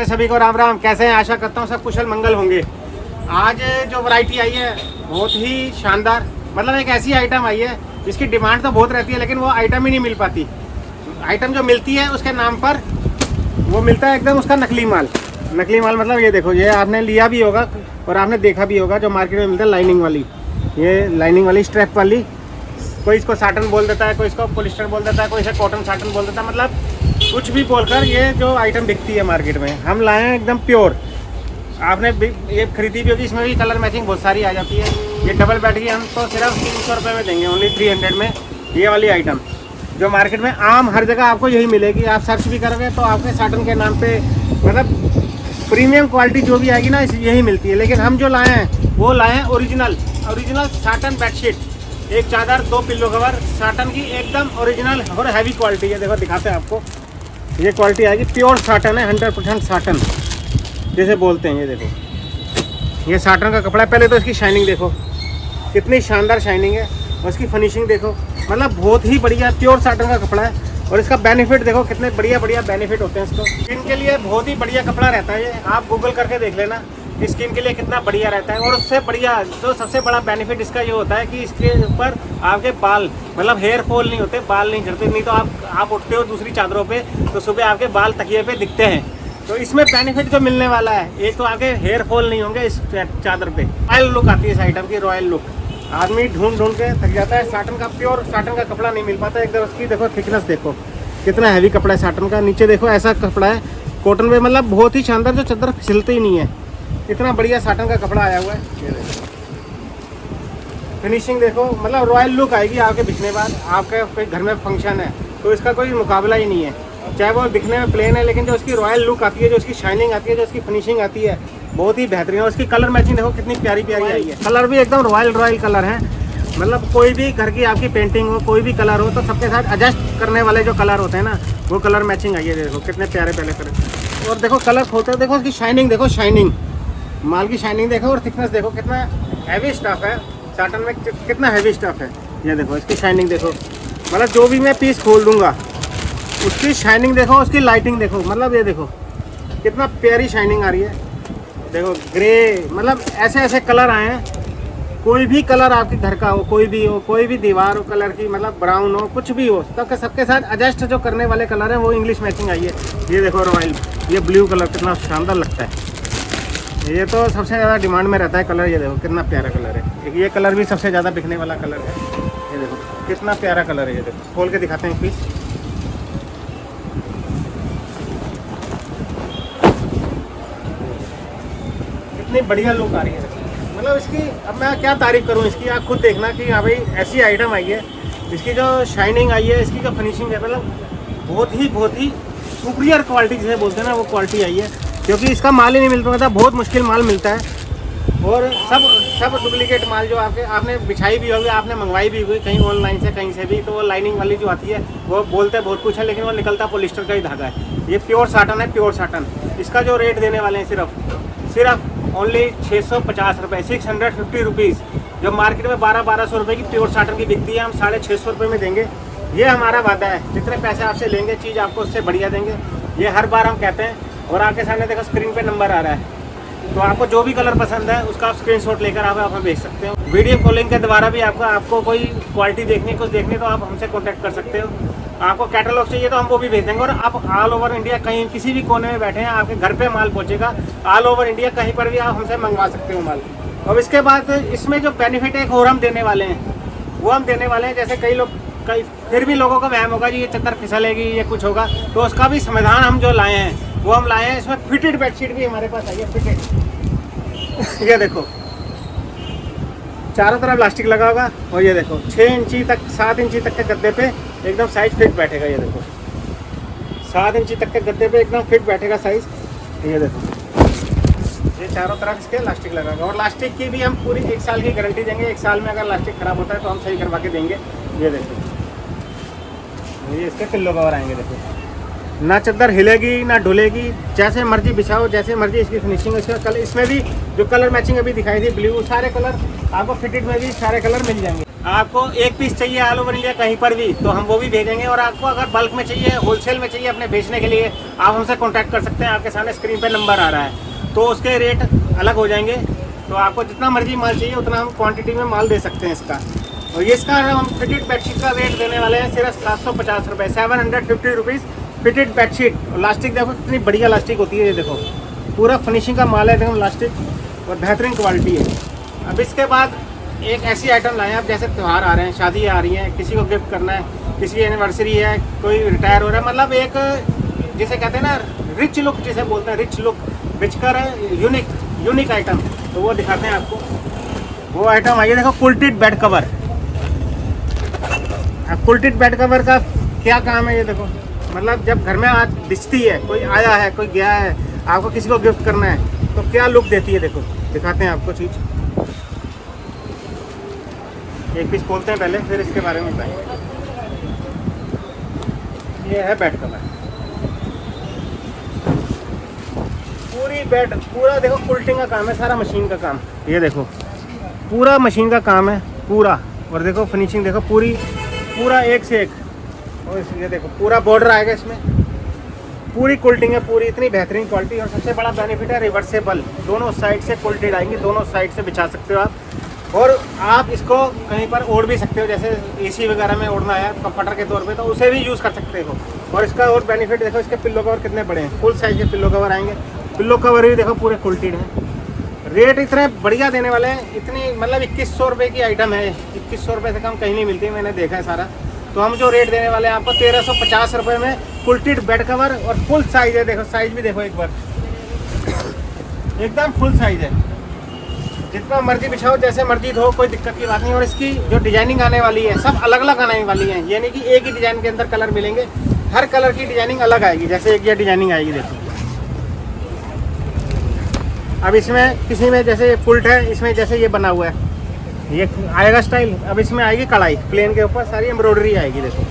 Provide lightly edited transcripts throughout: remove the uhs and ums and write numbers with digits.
सभी को राम राम। कैसे हैं? आशा करता हूँ सब कुशल मंगल होंगे। आज जो वैरायटी आई है बहुत ही शानदार, मतलब एक ऐसी आइटम आई है जिसकी डिमांड तो बहुत रहती है लेकिन वो आइटम ही नहीं मिल पाती। आइटम जो मिलती है उसके नाम पर वो मिलता है एकदम उसका नकली माल। नकली माल मतलब ये देखो, ये आपने लिया भी होगा और आपने देखा भी होगा जो मार्केट में मिलता है लाइनिंग वाली, ये लाइनिंग वाली स्ट्रैप वाली। कोई इसको साटन बोल देता है, कोई इसको पॉलिस्टर बोल देता है, कोई इसे कॉटन साटन बोल देता है। मतलब कुछ भी बोलकर ये जो आइटम बिकती है मार्केट में हम लाए हैं एकदम प्योर। आपने ये खरीदी भी होगी, इसमें भी कलर मैचिंग बहुत सारी आ जाती है। ये डबल बेड की हम तो सिर्फ 300 रुपये में देंगे, ओनली 300 में ये वाली आइटम जो मार्केट में आम हर जगह आपको यही मिलेगी। आप सर्च भी करोगे तो आपके साटन के नाम पे मतलब प्रीमियम क्वालिटी जो भी आएगी ना यही मिलती है। लेकिन हम जो लाए हैं वो लाए हैं ओरिजिनल साटन बेडशीट, एक चादर 2 पिल्लो कवर साटन की एकदम ओरिजिनल और हैवी क्वालिटी है। देखो दिखाते हैं आपको, ये क्वालिटी आएगी प्योर साटन है, 100% साटन जैसे बोलते हैं। ये देखो ये साटन का कपड़ा है। पहले तो इसकी शाइनिंग देखो कितनी शानदार शाइनिंग है और इसकी फिनिशिंग देखो, मतलब बहुत ही बढ़िया प्योर साटन का कपड़ा है। और इसका बेनिफिट देखो कितने बढ़िया बेनिफिट होते हैं इसको। स्किन के लिए बहुत ही बढ़िया कपड़ा रहता है ये, आप गूगल करके देख लेना स्किन के लिए कितना बढ़िया रहता है। और उससे बढ़िया तो सबसे बड़ा बेनिफिट इसका ये होता है कि इसके ऊपर आपके बाल मतलब हेयर फॉल नहीं होते, बाल नहीं झड़ते। नहीं तो आप उठते हो दूसरी चादरों पे तो सुबह आपके बाल तकिए पे दिखते हैं। तो इसमें बेनिफिट जो मिलने वाला है, एक तो आपके हेयर फॉल नहीं होंगे इस चादर पे, रॉयल लुक आती है इस आइटम की, रॉयल लुक। आदमी ढूंढ के थक जाता है, साटन का प्योर साटन का कपड़ा नहीं मिल पाता। एकदम उसकी देखो थिकनेस देखो कितना हैवी कपड़ा है साटन का। नीचे देखो ऐसा कपड़ा है कॉटन में, मतलब बहुत ही शानदार, जो चादर फिसलते ही नहीं है, इतना बढ़िया साटन का कपड़ा आया हुआ है। ये देखो फिनिशिंग देखो, मतलब रॉयल लुक आएगी आपके बिकने बाद। आपके कोई घर में फंक्शन है तो इसका कोई मुकाबला ही नहीं है, चाहे वो दिखने में प्लेन है लेकिन जो उसकी रॉयल लुक आती है, जो उसकी शाइनिंग आती है, जो उसकी फिनिशिंग आती है बहुत ही बेहतरीन है। उसकी कलर मैचिंग देखो कितनी प्यारी आई है। कलर भी एकदम रॉयल कलर है, मतलब कोई भी घर की आपकी पेंटिंग हो, कोई भी कलर हो तो सबके साथ एडजस्ट करने वाले जो कलर होते हैं ना वो कलर मैचिंग आई है। देखो कितने प्यारे कलर। और देखो कलर खोलते देखो उसकी शाइनिंग देखो, शाइनिंग माल की शाइनिंग देखो और थिकनेस देखो कितना हैवी स्टफ है साटन में, कितना हैवी स्टफ है। ये देखो इसकी शाइनिंग देखो, मतलब जो भी मैं पीस खोल दूंगा उसकी शाइनिंग देखो, उसकी लाइटिंग देखो, मतलब ये देखो कितना प्यारी शाइनिंग आ रही है। देखो ग्रे, मतलब ऐसे कलर आए हैं। कोई भी कलर आपके घर का हो, कोई भी दीवार हो कलर की, मतलब ब्राउन हो कुछ भी हो, तब सबके साथ एडजस्ट जो करने वाले कलर हैं वो इंग्लिश मैचिंग आई है। ये देखो रॉयल, ये ब्लू कलर कितना शानदार लगता है, ये तो सबसे ज़्यादा डिमांड में रहता है कलर। ये देखो कितना प्यारा कलर है, ये कलर भी सबसे ज़्यादा बिकने वाला कलर है। ये देखो कितना प्यारा कलर है। ये देखो खोल के दिखाते हैं पीस, कितनी बढ़िया लुक आ रही है। मतलब इसकी अब मैं क्या तारीफ़ करूँ इसकी, आप खुद देखना कि हाँ भाई ऐसी आइटम आई है, इसकी जो शाइनिंग आई है, इसकी जो फिनिशिंग है, मतलब बहुत ही सुपीरियर क्वालिटी जिसे बोलते हैं ना वो क्वालिटी आई है। क्योंकि इसका माल ही नहीं मिलता था, बहुत मुश्किल माल मिलता है। और सब डुप्लीकेट माल जो आपने बिछाई भी होगी, आपने मंगवाई भी होगी कहीं ऑनलाइन से कहीं से भी, तो वो लाइनिंग वाली जो आती है वो बोलते बहुत कुछ है लेकिन वो निकलता पॉलिस्टर का ही धागा है। ये प्योर साटन है, प्योर साटन। इसका जो रेट देने वाले हैं सिर्फ ओनली 650 रुपये, 650 रुपीज़। जो मार्केट में 1200 रुपये की प्योर साटन की बिकती है, हम 650 रुपये में देंगे। ये हमारा वादा है, जितने पैसे आपसे लेंगे चीज़ आपको उससे बढ़िया देंगे, ये हर बार हम कहते हैं। और आपके सामने देखो स्क्रीन पे नंबर आ रहा है, तो आपको जो भी कलर पसंद है उसका आप स्क्रीनशॉट लेकर आप हमें भेज सकते हो। वीडियो कॉलिंग के द्वारा भी आपको कोई क्वालिटी देखनी, कुछ देखनी तो आप हमसे कांटेक्ट कर सकते हो। आपको कैटलॉग चाहिए तो हम वो भी भेज देंगे। और आप ऑल ओवर इंडिया कहीं किसी भी कोने में बैठे हैं, आपके घर पे माल पहुंचेगा। ऑल ओवर इंडिया कहीं पर भी आप हमसे मंगवा सकते हो माल। और इसके बाद इसमें जो बेनिफिट है और हम देने वाले हैं वो हम देने वाले हैं। जैसे कई फिर भी लोगों का वहम होगा जी ये चादर फिसलेगी, ये कुछ होगा, तो उसका भी समाधान हम जो लाए हैं वो हम लाए हैं। इसमें फिटेड बेडशीट भी हमारे पास आई है, फिटेड। ये देखो चारों तरफ प्लास्टिक लगा होगा और ये देखो 6 इंची तक 7 इंची तक के गद्दे पे एकदम साइज फिट बैठेगा। ये देखो 7 इंची तक के गद्दे पे एकदम फिट बैठेगा साइज। ये देखो ये चारों तरफ इसके प्लास्टिक लगा होगा। और प्लास्टिक की भी हम पूरी 1 साल की गारंटी देंगे। 1 साल में अगर प्लास्टिक खराब होता है तो हम सही करवा के देंगे। ये देखो ये इसके पिल्लो कवर आएंगे, देखो ना चादर हिलेगी ना ढुलेगी, जैसे मर्जी बिछाओ जैसे मर्जी। इसकी फिनिशिंग, इसका कलर, इसमें भी जो कलर मैचिंग अभी दिखाई थी ब्लू, सारे कलर आपको फिटेड में भी सारे कलर मिल जाएंगे। आपको एक पीस चाहिए ऑल ओवर इंडिया कहीं पर भी तो हम वो भी भेजेंगे, और आपको अगर बल्क में चाहिए, होलसेल में चाहिए अपने बेचने के लिए, आप हमसे कांटेक्ट कर सकते हैं। आपके सामने स्क्रीन पे नंबर आ रहा है, तो उसके रेट अलग हो जाएंगे। तो आपको जितना मर्जी माल चाहिए उतना हम क्वांटिटी में माल दे सकते हैं इसका। और ये इसका हम फिटेड बेडशीट का रेट देने वाले हैं सिर्फ 750 रुपये, 750 रुपीज़ फिटेड बेडशीट। और लास्टिक देखो कितनी बढ़िया लास्टिक होती है, ये देखो पूरा फिनिशिंग का माल है, देखो लास्टिक और बेहतरीन क्वालिटी है। अब इसके बाद एक ऐसी आइटम लाए हैं, अब जैसे त्यौहार आ रहे हैं, शादी आ रही है, किसी को गिफ्ट करना है, किसी की एनिवर्सरी है, कोई रिटायर हो रहा है, मतलब एक जिसे कहते हैं ना रिच लुक, जिसे बोलते हैं रिच लुक, बिचकर यूनिक आइटम, तो वो दिखाते हैं आपको। वो आइटम आइए, देखो कुल्टेड बेड कवर। अब कुल्टेड बेड कवर का क्या काम है ये देखो, मतलब जब घर में आज दिखती है, कोई आया है, कोई गया है, आपको किसी को गिफ्ट करना है, तो क्या लुक देती है, देखो दिखाते हैं आपको चीज़। एक पीस खोलते हैं पहले, फिर इसके बारे में बताएंगे। ये है बेड कवर, पूरी बेड, पूरा देखो कुल्टिंग का काम है, सारा मशीन का काम। ये देखो पूरा मशीन का काम है पूरा, और देखो फिनिशिंग देखो पूरा एक से एक। और ये देखो पूरा बॉर्डर आएगा इसमें, पूरी कुल्टिंग है, पूरी इतनी बेहतरीन क्वालिटी। और सबसे बड़ा बेनिफिट है रिवर्सेबल, दोनों साइड से कुल्टेड आएंगी, दोनों साइड से बिछा सकते हो आप। और आप इसको कहीं पर ओढ़ भी सकते हो, जैसे एसी वगैरह में ओढ़ना है कंफर्टर के तौर पे, तो उसे भी यूज़ कर सकते हो। और इसका और बेनिफिट देखो, इसके पिल्लो कवर कितने बड़े हैं, फुल साइज के पिल्लो कवर आएंगे। पिल्लो कवर भी देखो पूरे कुल्टेड हैं। रेट इतने बढ़िया देने वाले हैं, इतनी मतलब 2100 रुपये की आइटम है, 2100 रुपये से कम कहीं नहीं मिलती, मैंने देखा है सारा। तो हम जो रेट देने वाले हैं आपको 1350 रुपये में कुल्टेड बेड कवर, और फुल साइज है, देखो साइज भी देखो एक बार, एकदम फुल साइज है, जितना मर्जी बिछाओ, जैसे मर्जी धो, कोई दिक्कत की बात नहीं। और इसकी जो डिजाइनिंग आने वाली है सब अलग अलग आने वाली है, यानी कि एक ही डिजाइन के अंदर कलर मिलेंगे, हर कलर की डिजाइनिंग अलग आएगी। जैसे एक ये डिजाइनिंग आएगी देखो, अब इसमें किसी में जैसे फुल्ट है, इसमें जैसे ये बना हुआ है, ये आएगा स्टाइल। अब इसमें आएगी कढ़ाई, प्लेन के ऊपर सारी एम्ब्रॉयडरी आएगी। देखो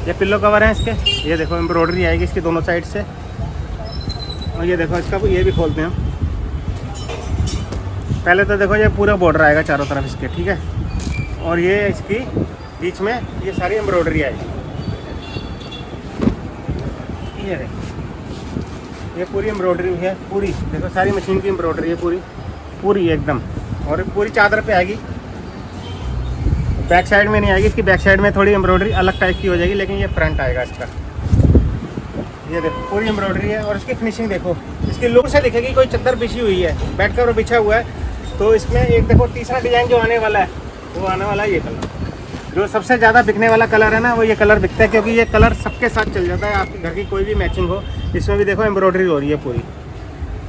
ये पिल्लो कवर है इसके, ये देखो एम्ब्रॉयडरी आएगी इसकी दोनों साइड से। और ये देखो इसका ये भी खोलते हैं, पहले तो देखो ये पूरा बॉर्डर आएगा चारों तरफ इसके, ठीक है। और ये इसकी बीच में ये सारी एम्ब्रॉयडरी आएगी, ये देखो ये पूरी एम्ब्रॉयडरी है, पूरी देखो सारी मशीन की एम्ब्रॉयडरी है पूरी एकदम। और पूरी चादर पे आएगी, बैक साइड में नहीं आएगी, इसकी बैक साइड में थोड़ी एम्ब्रॉयडरी अलग टाइप की हो जाएगी, लेकिन ये फ्रंट आएगा इसका। ये देखो पूरी एम्ब्रॉयडरी है, और इसकी फिनिशिंग देखो, इसकी लुक से दिखेगी कोई चादर बिछी हुई है, बेड कवर बिछा हुआ है। तो इसमें एक देखो तीसरा डिज़ाइन जो आने वाला है, वो आने वाला है ये कलर, जो सबसे ज़्यादा बिकने वाला कलर है ना, वो ये कलर बिकता है, क्योंकि ये कलर सबके साथ चल जाता है, आपके घर की कोई भी मैचिंग हो। इसमें भी देखो एम्ब्रॉयडरी हो रही है पूरी,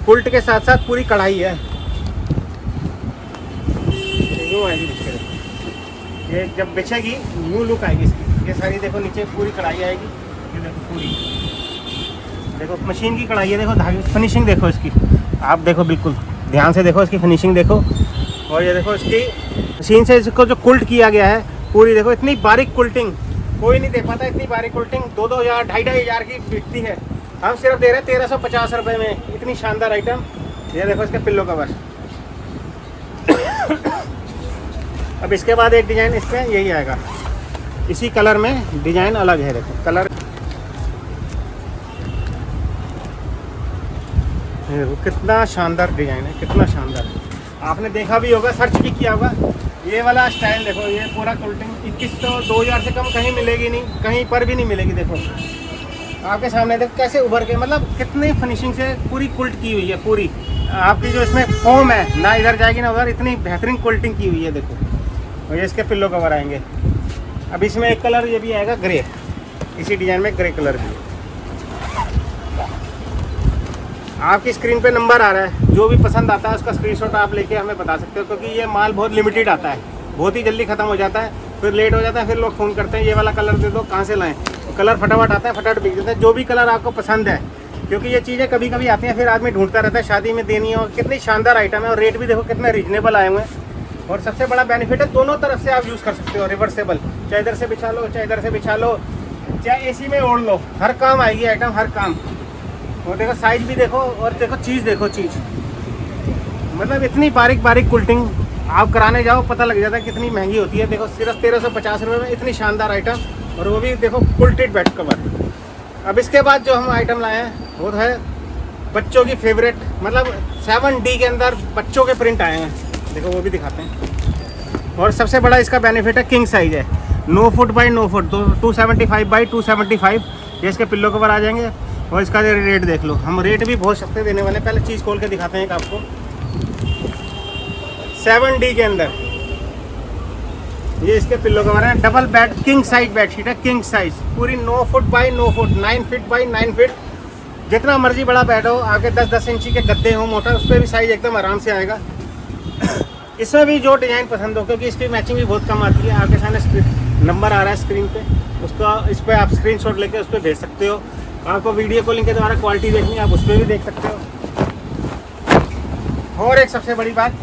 कुल्ट के साथ साथ पूरी कढ़ाई है, यूँ आएगी बिछे, ये जब बिछेगी न्यू लुक आएगी इसकी। ये सारी देखो नीचे पूरी कढ़ाई आएगी, ये देखो पूरी, देखो मशीन की कढ़ाई है, देखो धागे, फिनिशिंग देखो इसकी, आप देखो बिल्कुल ध्यान से देखो इसकी फिनिशिंग देखो। और ये देखो इसकी मशीन से इसको जो कुल्ट किया गया है पूरी, देखो इतनी बारीक कुल्टिंग कोई नहीं दे पाता, इतनी बारीक कुल्टिंग 2-2 हज़ार 2,500 हज़ार की बिकती है, हम सिर्फ दे रहे हैं 1350 रुपये में, इतनी शानदार आइटम। ये देखो इसका पिल्लो कवर। अब इसके बाद एक डिज़ाइन इस पर यही आएगा, इसी कलर में डिज़ाइन अलग है, देखो कलर कितना शानदार डिज़ाइन है, कितना शानदार है। आपने देखा भी होगा, सर्च भी किया होगा, ये वाला स्टाइल देखो, ये पूरा कुल्टिंग 2100 2000 से कम कहीं मिलेगी नहीं, कहीं पर भी नहीं मिलेगी। देखो आपके सामने देखो कैसे उभर के, मतलब कितनी फिनिशिंग से पूरी कुल्ट की हुई है, पूरी आपकी जो इसमें फोम है ना इधर जाएगी ना उधर, इतनी बेहतरीन कुल्टिंग की हुई है देखो। और ये इसके पिल्लो कवर आएंगे। अब इसमें एक कलर ये भी आएगा ग्रे, इसी डिज़ाइन में ग्रे कलर भी। आपकी स्क्रीन पे नंबर आ रहा है, जो भी पसंद आता है उसका स्क्रीनशॉट आप लेके हमें बता सकते हो, क्योंकि ये माल बहुत लिमिटेड आता है, बहुत ही जल्दी ख़त्म हो जाता है, फिर लेट हो जाता है, फिर लोग फ़ोन करते हैं ये वाला कलर दे दो, कहाँ से लाएं। तो कलर फटाफट आता है, फटाफट बिक जाता है, जो भी कलर आपको पसंद है, क्योंकि ये चीज़ें कभी कभी आती हैं, फिर आदमी ढूंढता रहता है शादी में देनी है। और कितनी शानदार आइटम है, और रेट भी देखो कितने रीजनेबल आए हुए हैं। और सबसे बड़ा बेनिफिट है, दोनों तरफ से आप यूज़ कर सकते हो, रिवर्सेबल, चाहे इधर से बिछा लो, चाहे इधर से बिछा लो, चाहे एसी में ओढ़ लो, हर काम आएगी आइटम, हर काम। और देखो साइज भी देखो, और देखो चीज़ देखो, चीज़ मतलब इतनी बारीक बारीक कुल्टिंग आप कराने जाओ पता लग जाता है कितनी महंगी होती है। देखो सिर्फ 1350 रुपये में इतनी शानदार आइटम, और वो भी देखो कुल्टेड बेड कवर। अब इसके बाद जो हम आइटम लाए हैं वो है बच्चों की फेवरेट, मतलब 7D के अंदर बच्चों के प्रिंट आए हैं। देखो वो भी दिखाते हैं। और सबसे बड़ा इसका बेनिफिट है किंग साइज है, 9 फुट बाई 9 फुट, तो 275 बाई 275 ये इसके पिल्लो कवर आ जाएंगे। और इसका रेट देख लो, हम रेट भी बहुत सस्ते देने वाले हैं। पहले चीज़ खोल के दिखाते हैं एक आपको। 7D के अंदर ये इसके पिल्लो कवर हैं। Double bed king size bedsheet है, किंग साइज पूरी 9 foot by 9 foot, 9 feet by 9 feet. जितना मर्जी बड़ा बेड हो, आगे 10-10 इंची के गद्दे हो मोटा, उस पर भी साइज एकदम आराम से आएगा। इसमें भी जो डिज़ाइन पसंद हो, क्योंकि इसकी मैचिंग भी बहुत कम आती है। आपके सामने नंबर आ रहा है स्क्रीन पे, उसका इस पर आप स्क्रीनशॉट लेके उस पर भेज सकते हो। आपको वीडियो कॉलिंग के द्वारा क्वालिटी देखनी है, आप उस पर भी देख सकते हो। और एक सबसे बड़ी बात,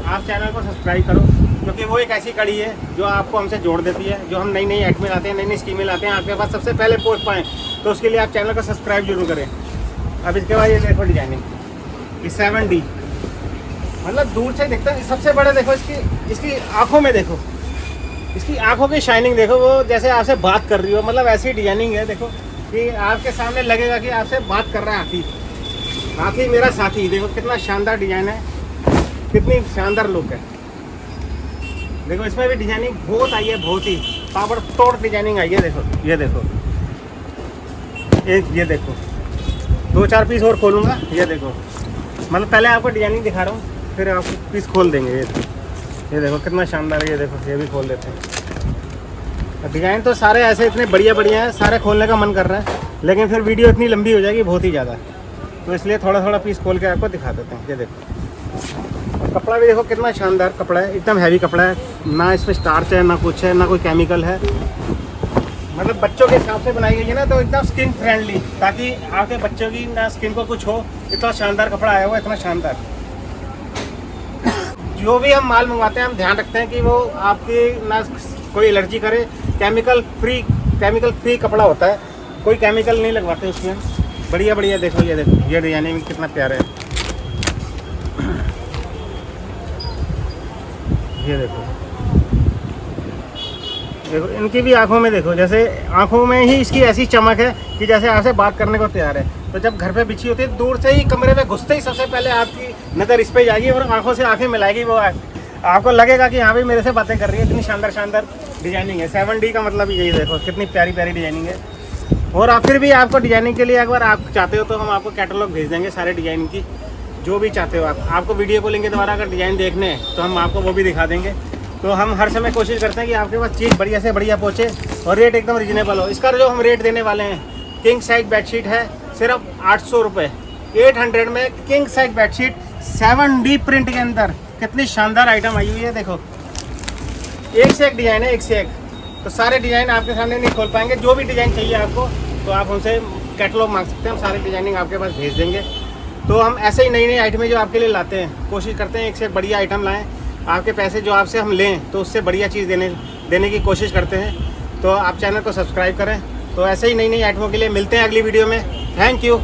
आप चैनल को सब्सक्राइब करो, क्योंकि वो एक ऐसी कड़ी है जो आपको हमसे जोड़ देती है। जो हम नई नई आइटमें लाते हैं, नई नई स्कीमें लाते हैं, आपके पास सबसे पहले पहुँच पाएँ, तो उसके लिए आप चैनल को सब्सक्राइब जरूर करें। अब इसके बाद ये देखो डिजाइनिंग, ये 7D, मतलब दूर से दिखता है। सबसे बड़ा देखो इसकी आंखों में देखो, इसकी आंखों की शाइनिंग देखो, वो जैसे आपसे बात कर रही हो, मतलब ऐसी डिजाइनिंग है देखो कि आपके सामने लगेगा कि आपसे बात कर रहा है हाथी। हाथी मेरा साथी। देखो कितना शानदार डिजाइन है, कितनी शानदार लुक है। देखो इसमें भी डिजाइनिंग बहुत आई है, बहुत ही ताबड़ तोड़ डिजाइनिंग आई है। देखो ये देखो, एक ये देखो, 2-4 पीस और खोलूँगा। ये देखो, मतलब पहले आपको डिजाइनिंग दिखा रहा हूँ, फिर आप पीस खोल देंगे। ये देखो कितना शानदार है। ये देखो, ये भी खोल देते हैं। डिज़ाइन तो सारे ऐसे इतने बढ़िया बढ़िया हैं, सारे खोलने का मन कर रहा है, लेकिन फिर वीडियो इतनी लंबी हो जाएगी बहुत ही ज़्यादा, तो इसलिए थोड़ा थोड़ा पीस खोल के आपको दिखा देते हैं। ये देखो, कपड़ा भी देखो कितना शानदार कपड़ा है, एकदम हैवी कपड़ा है, ना इसमें स्टार्च है, ना कुछ है, ना कोई केमिकल है। मतलब बच्चों के हिसाब से बनाई गई है ना, तो एकदम स्किन फ्रेंडली, ताकि आपके बच्चों की ना स्किन को कुछ हो। इतना शानदार कपड़ा आया हुआ है, इतना शानदार। जो भी हम माल मंगवाते हैं, हम ध्यान रखते हैं कि वो आपकी ना कोई एलर्जी करे। केमिकल फ्री कपड़ा होता है, कोई केमिकल नहीं लगवाते उसमें। बढ़िया बढ़िया देखो, ये देखो, ये डिजाइनिंग कितना प्यारा है। ये देखो, देखो इनकी भी आंखों में देखो, जैसे आंखों में ही इसकी ऐसी चमक है कि जैसे आपसे बात करने को तैयार है। तो जब घर पे बिछी होती है, दूर से ही कमरे में घुसते ही सबसे पहले आपकी नज़र इस पे जाएगी और आंखों से आंखें मिलाएगी। वो आपको लगेगा कि हाँ भाई मेरे से बातें कर रही है। इतनी शानदार शानदार डिजाइनिंग है। 7D का मतलब यही देखो, कितनी प्यारी प्यारी डिजाइनिंग है। और आप फिर भी आपको डिजाइनिंग के लिए अगर आप चाहते हो तो हम आपको कैटलॉग भेज देंगे सारे डिजाइन की, जो भी चाहते हो आप। आपको वीडियो कॉलिंग के द्वारा अगर डिज़ाइन देखने हैं तो हम आपको वो भी दिखा देंगे। तो हम हर समय कोशिश करते हैं कि आपके पास चीज़ बढ़िया से बढ़िया पहुँचे और रेट एकदम रिजनेबल हो। इसका जो हम रेट देने वाले हैं, किंग साइज बेडशीट है सिर्फ 800 रुपये, 800 में king size bedsheet 7D print के अंदर। कितनी शानदार आइटम आई हुई है। देखो एक से एक डिज़ाइन है, एक से एक। तो सारे डिज़ाइन आपके सामने नहीं खोल पाएंगे। जो भी डिज़ाइन चाहिए आपको तो आप हमसे कैटलॉग मांग सकते हैं, हम सारे डिज़ाइनिंग आपके पास भेज देंगे। तो हम ऐसे ही नई नई आइटमें जो आपके लिए लाते हैं, कोशिश करते हैं एक से एक बढ़िया आइटम लाएँ। आपके पैसे जो आपसे हम लें तो उससे बढ़िया चीज़ देने की कोशिश करते हैं। तो आप चैनल को सब्सक्राइब करें। तो ऐसे ही नई नई आइटमों के लिए मिलते हैं अगली वीडियो में। Thank you.